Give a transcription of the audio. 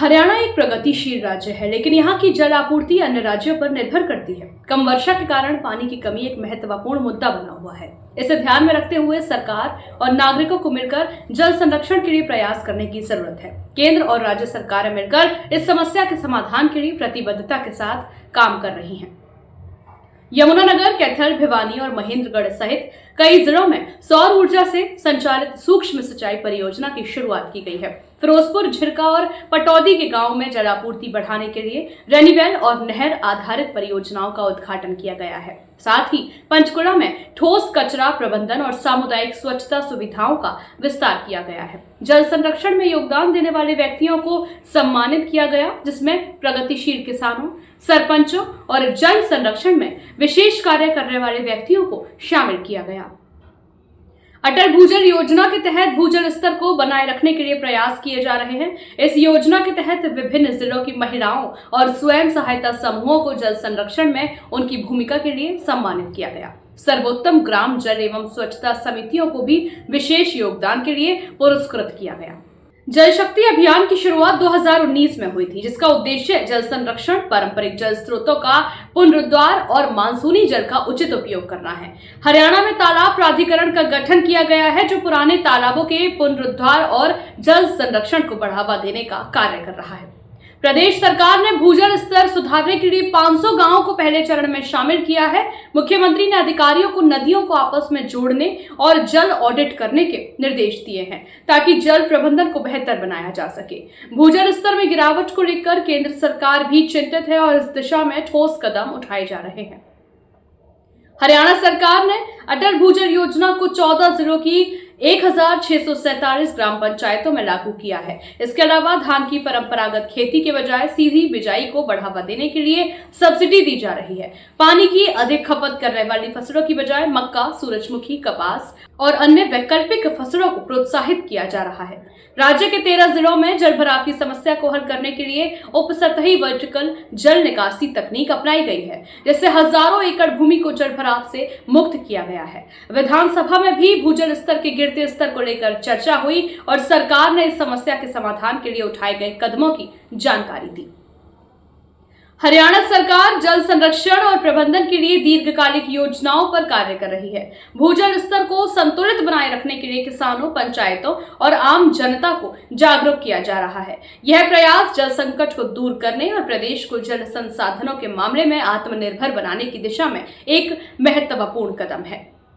हरियाणा एक प्रगतिशील राज्य है, लेकिन यहाँ की जल आपूर्ति अन्य राज्यों पर निर्भर करती है। कम वर्षा के कारण पानी की कमी एक महत्वपूर्ण मुद्दा बना हुआ है। इसे ध्यान में रखते हुए सरकार और नागरिकों को मिलकर जल संरक्षण के लिए प्रयास करने की जरूरत है। केंद्र और राज्य सरकारें मिलकर इस समस्या के समाधान के लिए प्रतिबद्धता के साथ काम कर रही हैं। यमुनानगर, कैथल, भिवानी और महेंद्रगढ़ सहित कई जिलों में सौर ऊर्जा से संचालित सूक्ष्म सिंचाई परियोजना की शुरुआत की गई है। फिरोजपुर, झिरका और पटौदी के गांव में जलापूर्ति बढ़ाने के लिए रेनीवेल और नहर आधारित परियोजनाओं का उद्घाटन किया गया है। साथ ही पंचकुला में ठोस कचरा प्रबंधन और सामुदायिक स्वच्छता सुविधाओं का विस्तार किया गया है। जल संरक्षण में योगदान देने वाले व्यक्तियों को सम्मानित किया गया, जिसमें प्रगतिशील किसानों, सरपंचों और जल संरक्षण में विशेष कार्य करने वाले व्यक्तियों को शामिल किया गया। अटल भूजल योजना के तहत भूजल स्तर को बनाए रखने के लिए प्रयास किए जा रहे हैं। इस योजना के तहत विभिन्न जिलों की महिलाओं और स्वयं सहायता समूहों को जल संरक्षण में उनकी भूमिका के लिए सम्मानित किया गया। सर्वोत्तम ग्राम जल एवं स्वच्छता समितियों को भी विशेष योगदान के लिए पुरस्कृत किया गया। जल शक्ति अभियान की शुरुआत 2019 में हुई थी, जिसका उद्देश्य जल संरक्षण, पारंपरिक जल स्रोतों का पुनरुद्धार और मानसूनी जल का उचित उपयोग करना है। हरियाणा में तालाब प्राधिकरण का गठन किया गया है, जो पुराने तालाबों के पुनरुद्धार और जल संरक्षण को बढ़ावा देने का कार्य कर रहा है। प्रदेश सरकार ने भूजल स्तर सुधारने के लिए 500 गांवों को पहले चरण में शामिल किया है। मुख्यमंत्री ने अधिकारियों को नदियों को आपस में जोड़ने और जल ऑडिट करने के निर्देश दिए हैं, ताकि जल प्रबंधन को बेहतर बनाया जा सके। भूजल स्तर में गिरावट को लेकर केंद्र सरकार भी चिंतित है और इस दिशा में ठोस कदम उठाए जा रहे हैं। हरियाणा सरकार ने अटल भूजल योजना को 14 जिलों की 1647 ग्राम पंचायतों में लागू किया है। इसके अलावा धान की परंपरागत खेती के बजाय सीधी बिजाई को बढ़ावा देने के लिए सब्सिडी दी जा रही है। पानी की अधिक खपत करने वाली फसलों की बजाय मक्का, सूरजमुखी, कपास और अन्य वैकल्पिक फसलों को प्रोत्साहित किया जा रहा है। राज्य के 13 जिलों में जल भराव की समस्या को हल करने के लिए उपसतही वर्टिकल जल निकासी तकनीक अपनाई गई है, जिससे हजारों एकड़ भूमि को जल भराव से मुक्त किया गया है। विधानसभा में भी भूजल स्तर के गिरते स्तर को लेकर चर्चा हुई और सरकार ने इस समस्या के समाधान के लिए उठाए गए कदमों की जानकारी दी। हरियाणा सरकार जल संरक्षण और प्रबंधन के लिए दीर्घकालिक योजनाओं पर कार्य कर रही है। भूजल स्तर को संतुलित बनाए रखने के लिए किसानों, पंचायतों और आम जनता को जागरूक किया जा रहा है। यह प्रयास जल संकट को दूर करने और प्रदेश को जल संसाधनों के मामले में आत्मनिर्भर बनाने की दिशा में एक महत्वपूर्ण कदम है।